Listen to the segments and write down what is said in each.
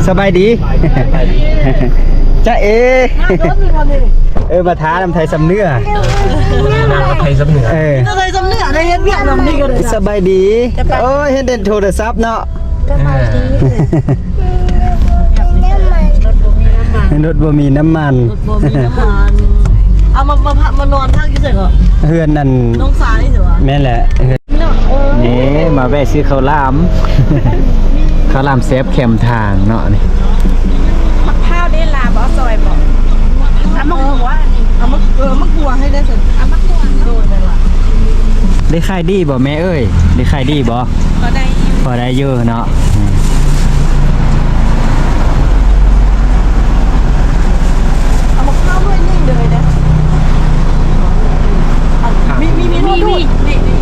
สบายดีจ้ามาท้าทำไทยสำเนื้อไทยสำเนือไทยสำเนื้อได้เฮ็ดเวียกนำนี่ก็ได้สบายดีโอ้ยเฮ็ดเด่นโทรศัพท์เนาะสบายดีรถบ่มีน้ำมันเอามานอนพักอยู่เสร็จเหรอเฮือนนั่นน้องสายเหรอแม่นแหละนี่มาแวะซื้อข้าวหลามข้าวหลามเซฟเข็มทางเนาะนี่ข้าวได้ลาบ่ซอยบ่เอามะกรูดเอามะกรูดให้ได้สิเอามะกรูดโดนเลยว่ะได้ขายดีบ่แม่เอ้ยได้ขายดีบ่พอได้เยอะเนาะเอามาข้าวด้วยนี่เลยนะมี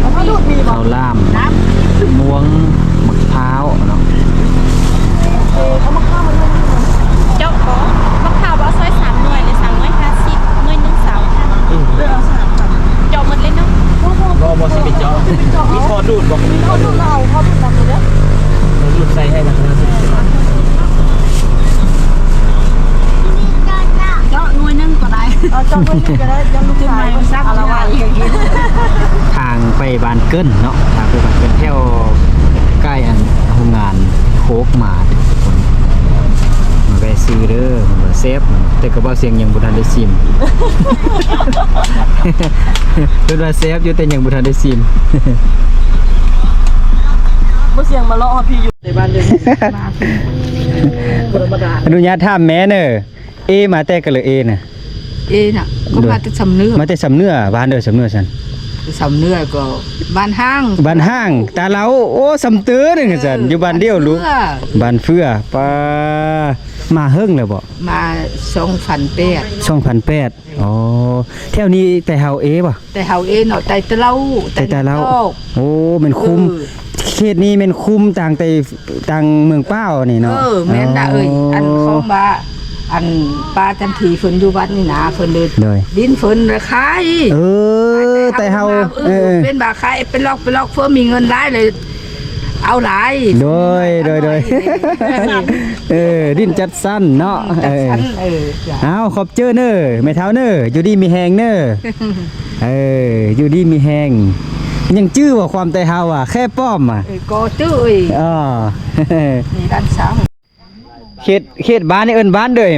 เอาข้าวดูดมีบ่ข้าวหลามม่วงมะพร้าวเนาะเอามาข้าวมาด้วยเจ้าขอมะพร้าวเอาซอย3หน่วยเลย350หน่วย1เสาค่ะเอา3เจาะหมดเลยเนาะบ่สิไปเจาะมีพอดูดบ่มีข้าวดูดเอาข้าวดูดนำเลยเด้อดูดใส่ให้มันนะสิเจาะหน่วยนึงก็ได้เจาะหน่วยนึงก็ได้ยังลูกชายซักอะไรวะทางไปบ้านเกิ้นเนาะทางไปบ้านเกิ้นแถวใกล้อันโรงงานโคกมาไปซื้อเด้อมันเซฟแต่ก็บ่เสียงยังบ่ทันได้ซิมเพิ่นว่าเซฟอยู่แต่ยังบ่ทันได้ซิมบ่เสียงมาเลาะพี่อยู่ในบ้านเด้อธรรมดาอนุญาตถามแม่เด้อเอมาแต่ก็เลยเอน่ะน่ะก็มาแต่สำเนื้อมาแต่สำเนื้อบ้านเด้อสำเนื้อซั่นสำเนื้อก็บ้านห้างตาเราโอ้สำเตื้อนึงซั่นอยู่บ้านเดียวลูกบ้านเฟื่อป้ามาเฮิงแล้วบ่มา2008อ๋อแถวนี้แต่เฮาเอบ่แต่เฮาเอเนาะแต่เล่าโอ้มันคุมเขตนี้มันคุมต่างเมืองเป้านี่เนาะแม่นดาอันของบ้าอันปลาจันทีฝนอยู่วัดนี่นะฝนเลยดินฝนราคาแต่เฮาเป็นบาคายเป็นล็อกเพื่อมีเงินได้เลยเอาหลายโดยดินจัดสั้นเนาะเอาขอบเจอเนอแม่เท้าเนออยู่ดีมีแหงเนออยู่ดีมีแหงยังจื้อว่าความแต่เฮาอ่ะแค่ป้อมอ่ะก็จื้อนี่ด้านซ้ายเขตบ้านนี่เอิ้นบ้านเด้อ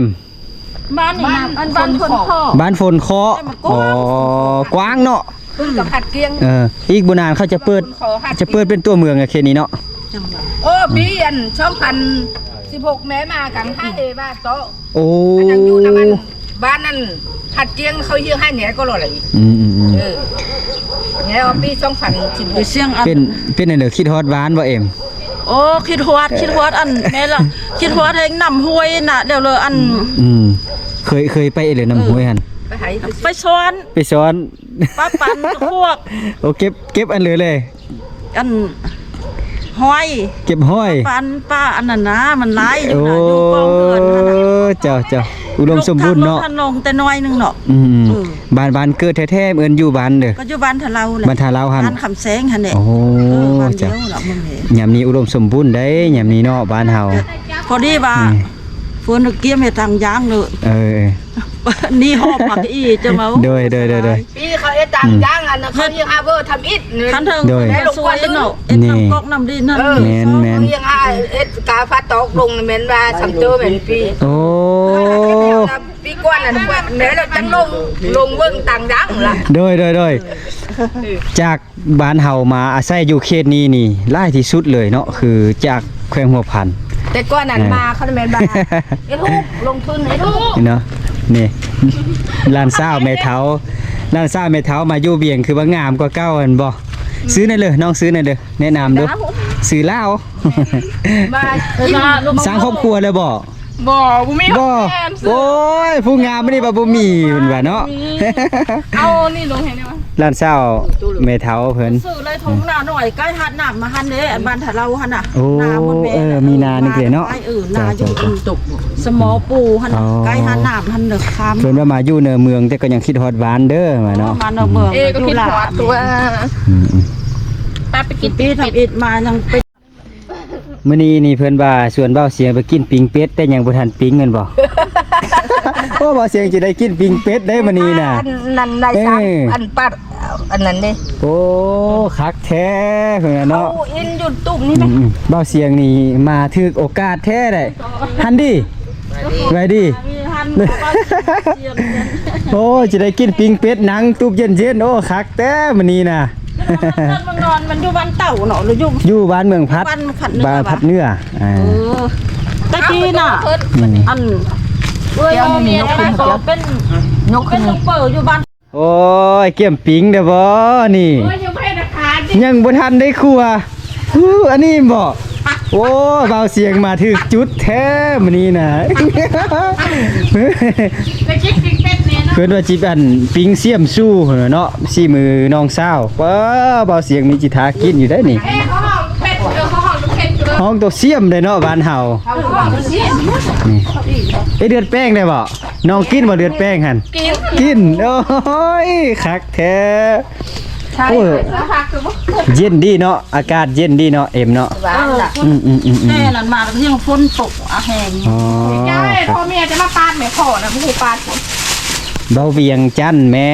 บ้านนี่บ้านฝนเคาะบ้านฝนเคาะกว้างเนาะกับหัดเกียงอีกบ่นานเขาจะเปิดเป็นตัวเมืองอะเขตนี้เนาะปีอัน2016แม่มากัน5บ้านโตโอ้ยังอยู่นะบ้านนั้นหัดเกียงเขายื้อให้แหน่ก็รออะไรเนี่ยปี2016เสียงเป็นอันเด้อคิดฮอดบ้านบ่เอ็มโอ้คิดฮอดอันแม่ล่ะคิดฮอดให้นำห้วยน่ะเดี๋ยวเลยอันเคยไปเลยนำห้วยหั่นไปซ้อนป้าปันพวกโอ้เก็บอันเลยอันห้อยเก็บห้อยปันป้าอันนั้นนะมันหลายอยู่น่ะอยู่กองเกินนั่นน่ะเจ้าอุดมสมบูรณ์เนาะท่านลงแต่น้อยนึงเนาะบ้านเกิดแท้ๆเอิ้นอยู่บ้านเด้อก็อยู่บ้านทะเลาแหละบ้านทะเลาหั่นบ้านคำแสงหั่นแหละโอ้เจ้ายามนี้อุดมสมบูรณ์ได้ยามนี้เนาะบ้านเฮาพอดีว่าฝนเกี้ยมให้ทางยางเลยนี่หอบผักอีจะมาโดยปีเขาต่างย่างอันเขายังอาเวอร์ทำอิฐคันเถิงได้ลงไปเนาะเอ็ดน้ำก๊อกน้ำดินนั่นแม่นยังเอ็ดกาฟ้าตกลงแม่นว่าสำเจอแม่นปีโอ้ปีกวนอันแม่เราจังลงเบิ่งต่างย่างล่ะโดยจากบ้านเฮามาอาศัยอยู่เขตนี้นี่หลายที่สุดเลยเนาะคือจากแขวงหัวพันแต่ก่อนนั้นมาเขาแม่นบ่าเอ็ดฮูกลงทุนเอ็ดฮูกเนาะนี่ร้านซ่าแม่เท้ามาอยู่เบียงคือว่างามกว่าเก้าอันบ่ซื้อนั่นเลยน้องซื้อนั่นเลยแนะนำดูซื้อเหล้าสร้างครอบครัวเลยบ่มีโอ้ยผู้งามไม่ได้บ่มีเพิ่นว่าเนาะเอานี่ลงให้ได้มั้ยร้านเช้าแม่เฒ่าเพิ่นซื้อเลยถุงหน้าหน่อยใกล้หัดน้ำมาหั่นเด้บ้านถ้าเราหั่นน่ะนาบนแม่มีนานึงเนาะนาอยู่ตกสมอปูหั่นใกล้หัดน้ำหั่นเด้อคำเพิ่นว่ามาอยู่ในเมืองแต่ก็ยังคิดฮอดบ้านเด้อว่าเนาะมาในเมืองก็คิดฮอดตัวป้าไปกินปีทำอิฐมายังไป มื้อนี้นี่เพิ่นว่าชวนเบ้าเสียงไปกินปิ้งเป็ดแต่ยังบ่ทันปิ้งแม่นบ่ โอ้เบ้าเสียงสิได้กินปิ้งเป็ดได้มื้อนี้น่ะ อันนั้นได้สามอันปัดอันนั้นเด้ โอ้คักแท้เพิ่นน่ะ เอา เนาะ อินหยุดตุ่มนี่ไหม เบ้าเสียงนี่มาถึกโอกาสแท้ได้ฮันดิไว้ดิ มีหัน โอ้จะได้กินปิ้งเป็ดหนังตุบเย็นๆโอ้คักแท้มื้อนี้น่ะ มันนอนมันอยู่บ้านเต่าเนาะหรืออยู่ อยู่บ้านเมืองพัด บ้านพัดเนื้อ บ้านพัดเนื้ออ่า ตะกี้น่ะ อืม อันเอ้ยเอาเมียได้ก็เป็น ยก เป็ ขึ้ น น ลูกเปิดอยู่บ้าน โอ้ยเกี่ยมปิ้งเด้อบ่นี่ ยังไม่ราคาดิ ยังบ่ทันได้ครัวอันนี้บ่โอ้เบาเสียงมาถึกจุดแท้มื้อนี้น่ะ ไปคิดปิงเป็ดเนี่ยเนาะ เพิ่นว่าจิอันปิ้งเสียมสู้เนาะซี่มือน้องสาวว้าเบาเสียงมีจิทากินอยู่ได้นี่ เขาห้องเป็ดเขาห้องลูกเป็ดเลย ห้องตัวเสียมได้เนาะบ้านเฮา เขาห้องลูกเสีย นี่ไอเดือดแป้งได้บ่น้องกินบ่เดือดแป้งหั่น กิน กินโอ้ยคักแท้ ใช่ โอ้ย แล้วพักคือว่า เย็นดีเนาะอากาศเย็นดีเนาะเอ็มเนาะ หวานล่ะ แม่นั่นมาแล้วยังฝนตกอะแห้ง อ๋อ ใช่พ่อเมียจะมาปาดแม่ขอนะไม่ใช่ปาดผม เบาเวียงจันทน์แม่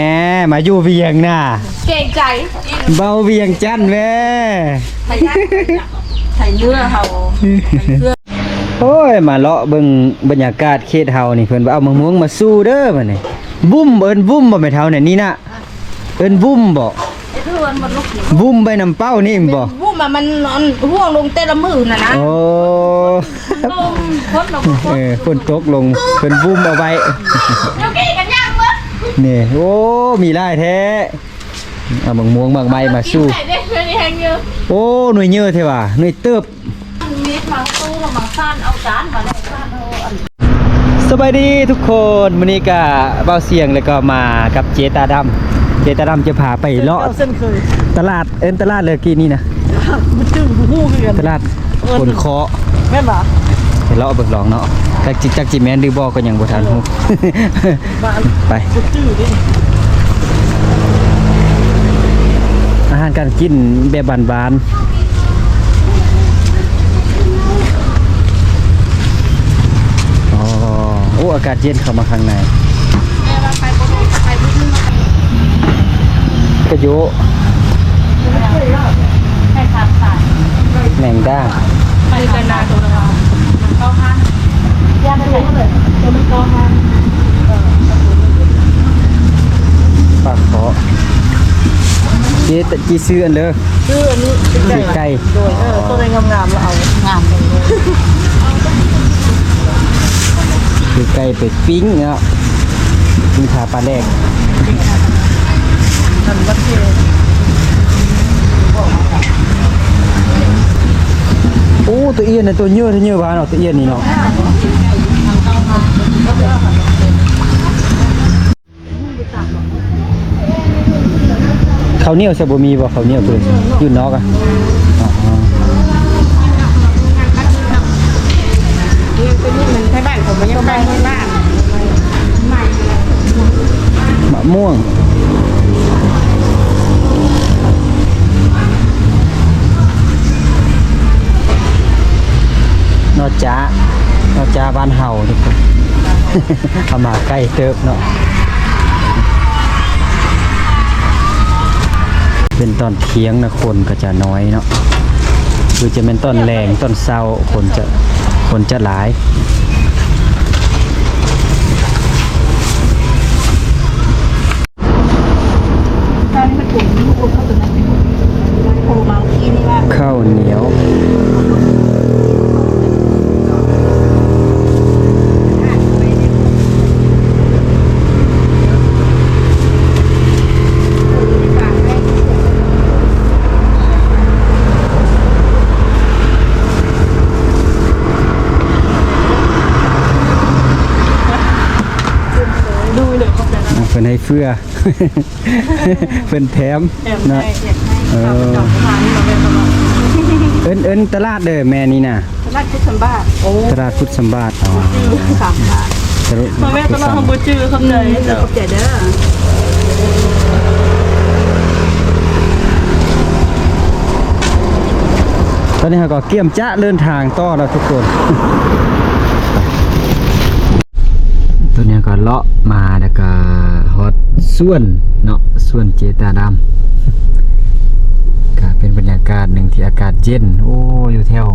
มาอยู่เวียงน่ะ เก่งใจ เบาเวียงจันทน์แม่ ใส่เนื้อเฮาใส่เสื้อ โอ้ยมาเลาะเบิ่งบรรยากาศเขตเฮานี่เพิ่นว่าเอามะม่วงมาสู้เด้อบัดนี้บุ้มเอิ้นบุ้มบ่แม่เฒ่าเนี่ยนี่น่ะเอิ้นบุ้มบ่ ไอ้เพื่อนมันลุก บุ้มใบน้ำเป้านี่บ่ วูบมันห่วงลงเตละมือน่ะนะ โอ้ ลมฝนลมฝน ฝนตกลงเพิ่นบุ้มเอาไว้ เดี๋ยวกี้กันย่างมั้ย นี่โอ้มีหลายแท้เอามะม่วงมากใบมาสู้ ใส่ได้เพื่อนแหงเยอะ โอ้หน่วยเยอะเท่ว่ะหน่วยเติบ มีดมาตู้แล้วมาซ่านเอาจานมาแล้วซ่านเอาอัน สบายดีทุกคนมื้อนี้ก็เบาเสียงแล้วก็มากับเจตาดำเจตาดำจะพาไปเลาะ เส้นเคย ตลาดตลาดเลยกี้นี่นะ มันจึงหู้คือกัน ตลาดคนเคาะ แม่นบ่ ไปเลาะเบิกลองเนาะจักจิแม่นดื้อบ่ก็ยังบ่ทันฮู้ ไป จื้อดิ อาหารการกินแบบบ้านๆอ๋อโอ้อากาศเย็นเข้ามาข้างในกระโยะ ให้ขาดขาด แมงด้า ไปกันนาตัวละเข้าห้างย่าไปเลยตัวมันเข้าห้าง ปากขอเจ๊แต่จีซื้ออันเด้อ ชื่ออันนี้ ซื้อไก่ โดยตัวงามๆแล้วเอางามเลย ซื้อไก่ไปปิ้งเนาะปิ้งขาปลาแดก นั่นวัดเท โอ้ตัวเอียนน่ะตัวเยอะเท่าเยอะบ้านเนาะตัวเอียนนี่เนาะข้าวเหนียวใช่บ่มีบ่ข้าวเหนียวเพิ่นอยู่นอกอ่ะอ๋อ ใช้บ้านผมมันยังบ้านบ้าน มะม่วงนอกจากบ้านเฮาทุกคน เอามาใกล้เติบเนาะเป็นตอนเที่ยงนะคนก็จะน้อยเนาะคือจะเป็นต้นแรงต้นเศร้าคนจะหลาย ตอนนี้มันถุงลูกเข้าตัวนั้นโผล่มาอีนี่ว่า ข้าวเหนียวเพิ่นให้เฟื่อ เพิ่นแถมเนาะเออเอิ้นตลาดเด้อแม่นี่น่ะ ราชพุทธบ้าโอ้ ตลาดพุทธสัมบาทอ๋อ 3 บาท พ่อแม่ตลอดทำบุญจื้อคำเลยเด้อขอบใจเด้อ ต อนนี้เราก็เกี่ยมจะเดินทางต่อแล้วทุกคนตัวนี้ก็เลาะมาแล้วก็ฮอดส่วนเนาะส่วนเจตาดำก็เป็นบรรยากาศหนึ่งที่อากาศเย็นโอ้อยู่แถว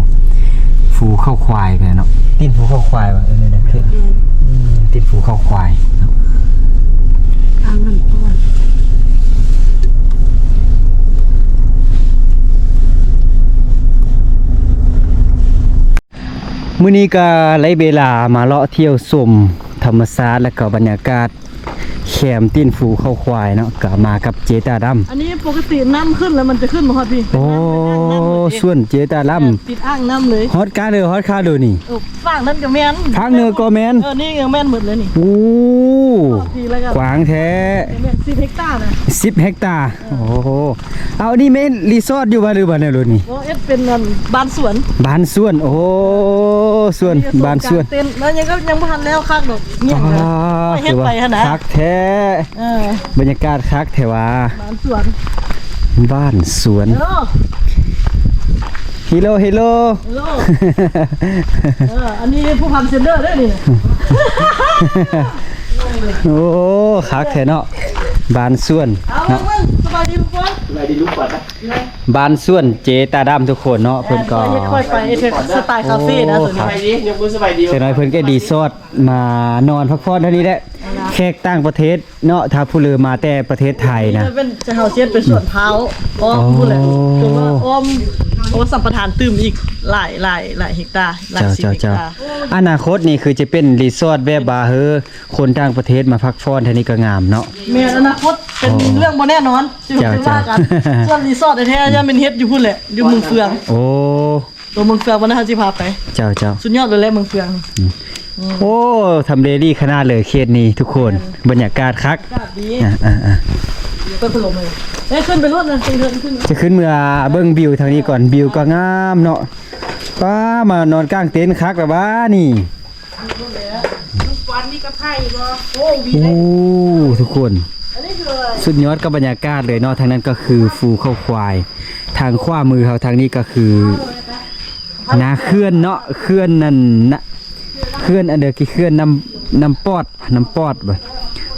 ฟูเข้าควายไปเนาะตีนฟูเข้าควายว่ะเนี่ยเพื่อนตีนฟูเข้าควายเนาะ อ่างน้ำต้น มื้อนี้ก็ไล่เวลามาเลาะเที่ยวชมธรรมชาติและก็บรรยากาศแคมตีนฟูเข้าควายเนาะก็มากับเจตาดำ อันนี้ปกติน้ำขึ้นแล้วมันจะขึ้นมาฮอดพี่ โอ้ส่วนเจตาด ติดอ่างน้ำเลย ำฮอตกาเลยฮอตคาเลยนี่ ฝั่งนั้นก็แม่น ทางเหนือก็แม่น นี่ยังแม่นหมดเลยนี่ โอ้ ทีแล้วกัน กว้างแท้ แม่น10 เฮกตาร์นะ 10 เฮกตาร์โอ้โหเอานี่แม่นรีสอร์ทอยู่บ่หรือบ่เนี่ยรถนี่ โอ้เอ็ดเป็นบ้านสวน บ้านสวนโอ้สวนบ้านสวน เต็นท์แล้วยังบ่ทันแล้วคักดอกเงียบเลย ไม่เฮ็ดไปหั่นนะ คักแท้ บรรยากาศคักแท้ว่า บ้านสวน บ้านสวน ฮัลโหล ฮิโล ฮัลโหลอันนี้ผู้พันเซนเดอร์ได้นี่ โอ้คักแท้เนาะบ้านสวน เอา เนาะ สบายดีทุกคน นายดีลูกก่อนนะ บ้านสวนเจตาดำทุกคนเนาะเพิ่นก็ ค่อยไปสไตล์คาเฟ่นะส่วน ส นี้ บายดียกมือสบายดี แต่น้อยเพิ่นก็ดีซอดมานอนพักผ่อนเท่านี้แหละแขกต่างประเทศเนาะถ้าผู้ลือมาแต่ประเทศไทยนะ เป็นจะเฮาเซียนเป็นสวนเท้าอ้อมพูดเลยจนว่าอ้อมสัมปทานตื่มอีกหลายเฮกตาร์หลาย10 เฮกตาร์ อนาคตนี่คือจะเป็นรีสอร์ทแบบบาร์เฮอคนต่างประเทศมาพักผ่อนเท่านี้ก็งามเนาะ เมียอนาคตเป็นเรื่องบ่แน่นอนสิว่ากันส่วนรีสอร์ทแท้ๆยังเป็นเฮ็ดอยู่พุ่นแหละอยู่เมืองเฟือง โอ้ ตัวเมืองเฟืองวันนั้นสิพาไป เจ้า สุดยอดเลยแหละเมืองเฟือง โอ้ทำเลดีขนาดเลยเขตนี้ทุกคนบรรยากาศคัก อากาศดี อ่า เปิดพัดลมเลยเอ้ยขึ้นไปรถนะขึ้น จะขึ้นเมื่อเบิ่งวิวทางนี้ก่อนวิวก็งามเนาะป้ามานอนกลางเต็นท์คักแบบว่านี่ วันนี้ก็ไผ่บ่โอ้วี โอ้ทุกคน อันนี้คืออะไร สุดยอดกับบรรยากาศเลยเนาะทางนั้นก็คือฟูเข้าควาย ทางขวามือเขาทางนี้ก็คือนาเคลื่อนเนาะเคลื่อนนั่นนะเคลื่อนอันเดียวกี่เคลื่อนน้ำปอดบ่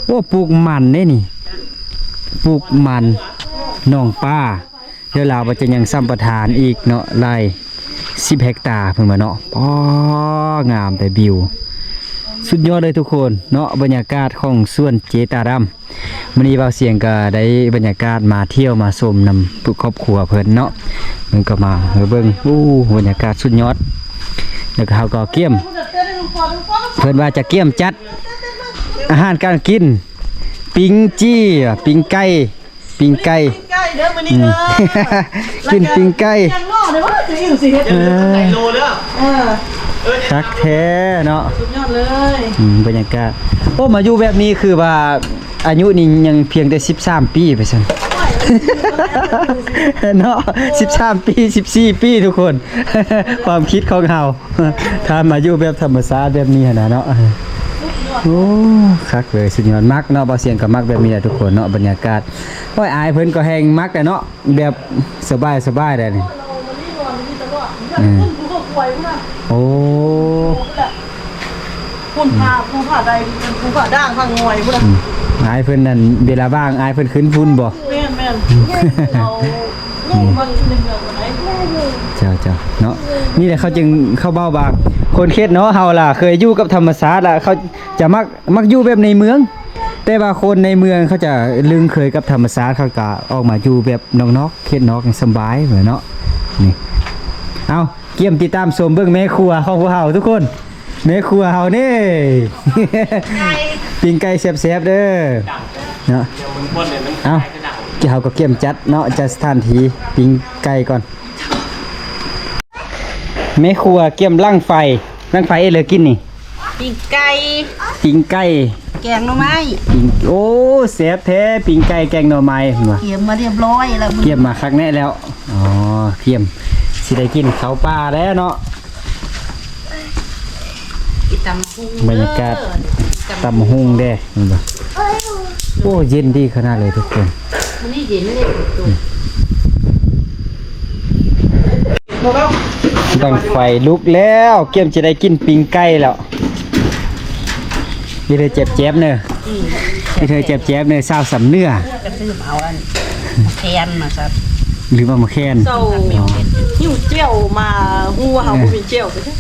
โอ้ปลูกมันเด้นี่ปลูกมันหนองป้าเดี๋ยวเราจะยังซ้ำประทานอีกเนาะไร่10 เฮกตาร์เพิ่นมาเนาะป้องามแต่วิวสุดยอดเลยทุกคนเนาะบรรยากาศของสวนเจตาดำมื้อนี้บ่าวเสียงก็ได้บรรยากาศมาเที่ยวมาชมนำทุกครอบครัวเพิ่นเนาะมันก็มาเบิ่งบรรยากาศสุดยอดแล้วก็เฮาก็เกี่ยมเพิ่นว่าจะเกี่ยมจัดอาหารการกินปิ้งจี้ปิ้งไก่ ใกล้เด้อมื้อนี้เด้อ กินปิ้งไก่ ยังรอได้ว่าจะอิ่มสิเฮ็ด ไก่โลเลย คักแท้เนาะ สุดยอดเลย บรรยากาศโอ้มาอยู่แบบนี้คือว่าอายุนี่ยังเพียงแต่13 ปีไปซั่น เนาะ13 ปี14 ปีทุกคน ความคิดของเฮาถ้ามาอยู่แบบธรรมชาติแบบนี้นะเนาะโอ้คักเลยสุดยอดมักเนาะบ่เสียงก็มักแบบนี้แหละทุกคนเนาะบรรยากาศโอ้ยอายเพิ่นก็แฮงมักแต่เนาะแบบสบายๆได้นี่โอ้ คุณพาใดเป็นภูผาด่างข้างงอยพุ่นน่ะ อายเพิ่นนั่นเวลาว่างอายเพิ่นขึ้นพุ่นบ่ แม่นเราลูกมัน1 เดือนบ่ได้ เจ้าเนาะนี่แหละเขาจึงเข้าเบ้าบางคนเขตเนาะเฮาล่ะเคยอยู่กับธรรมชาติล่ะเขาจะมักอยู่แบบในเมือง แต่ว่าคนในเมืองเขาจะลึงเคยกับธรรมชาติเขาก็ออกมาอยู่แบบนอกๆเขตนอกอย่างสบายเหมือนเนาะนี่เอาเกี่ยมติดตามชมเบิ่งแม่ครัวของพวกเฮาทุกคนแม่ครัวเฮานี่ ปิ้งไก่แซ่บๆเด้อเนาะเอาเฮาก็เกี่ยมจัดเนาะจัดสถานที่ปิ้งไก่ก่อนแม่ครัวเกี่ยมลั่งไฟเอ้เลยกินนี่ ปิ้งไก่ ปิ้งไก่ แกงหน่อไม้ ปิ้งโอ้แซ่บแท้ปิ้งไก่แกงหน่อไม้ว่ะ เกี่ยมมาเรียบร้อยแล้ว เกี่ยมมาคักแน่แล้วอ๋อเกี่ยมสิได้กินข้าวปลาแล้วเนาะ ตำพุง บรรยากาศตำหุ่งเด้นี่บ่โอ้เย็นดีขนาดเลยทุกคน มันนี่เย็นไม่ได้ฝนตก ต้องไฟลุกแล้วเกี่ยมจะได้กินปิ้งไก่แล้วนี่เธอเจ็บเนอะนี่เธอเจ็บเนอะซาวสำเนื้อ ก็ซื้อเอาอันแคนมาครับ หรือว่ามาแค้น เจ้าหิวเจียวมาฮู้ว่าเฮาบ่มีเจียวไปเด้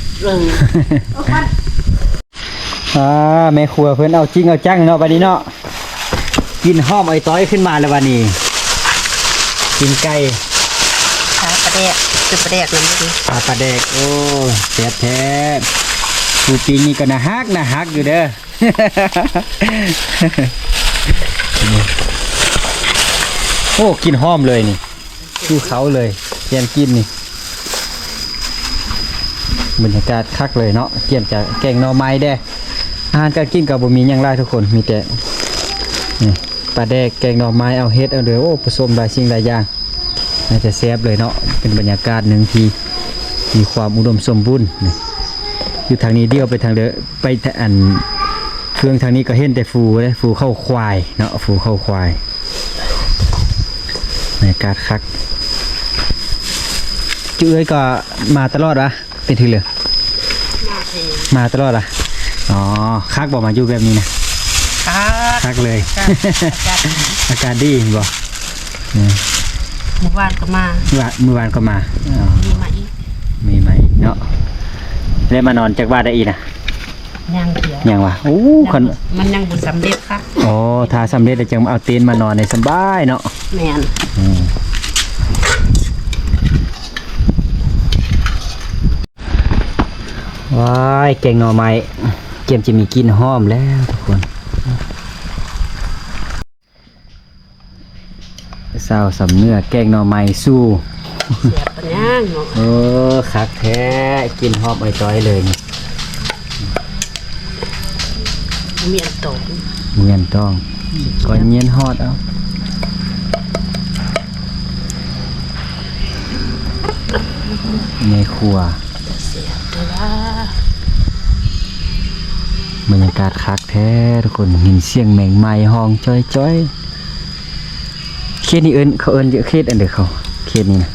อ แม่ครัวเพิ่นเอาจริงเอาจังเนาะบัดนี้เนาะกินหอมไอ้ต้อยขึ้นมาแล้วบัดนี้กินไก่ ขาประแดกคือประแดกนั่นดิ ปลาแดกโอ้แซ่บแท้ปูปิ้งนี่ก็น่าฮักอยู่เด้อ โอ้กินหอมเลยนี่คือเขาเลยเกียมกินนี่บรรยากาศคักเลยเนาะเกียมจะแกงหน่อไม้เด้อาหารการกินกับบ่มีหยังหลายทุกคนมีแต่นี่ปลาแดกแกงหน่อไม้เอาเฮ็ดเอาเลยโอ้ผสมหลายสิ่งหลายอย่างน่าจะแซ่บเลยเนาะเป็นบรรยากาศหนึ่งที่มีความอุดมสมบูรณ์นี่อยู่ทางนี้เดียวไปทางเด้อไปอันเครื่องทางนี้ก็เห็นแต่ฟูเลยฟูเข้าควายเนาะฟูเข้าควายบรรยากาศคักจื้อเอ้ยก็มาตลอดวะเป็นทีเหลือมาตลอดอ่ะอ๋อคักบอกมาอยู่แบบนี้นะคักเลย อากาศดีบอก เมื่อวานก็มา เมื่อวานก็มาอ๋อ มีมาอีก มีไหมเนาะได้มานอนจากบ้านได้อีกนะ ยังเดียว ยังวะโอ้คน มันยังบุญสำเร็จครับ โอ้ถ้าสำเร็จจะเอาเต็นท์มานอนในสบายเนาะ แม่น ว้ายแกงหน่อไม้เกมจะมีกลิ่นหอมแล้วทุกคนเศร้าสำเนื้อแกงหน่อไม้สู้ เสียปัญญาเนาะ คักแท้กินหอมไอ้ต้อยเลยนี่ เมียนโต เงียนต้องก่อนเงียนฮอดเอาในครัวบรรยากาศคักแท้ทุกคนเห็นเสียงแมงไม้ห้องจ้อยๆเขตนี้เขาเอิ้นเยอะเขตอันเดียวเขาเขตนี้นะ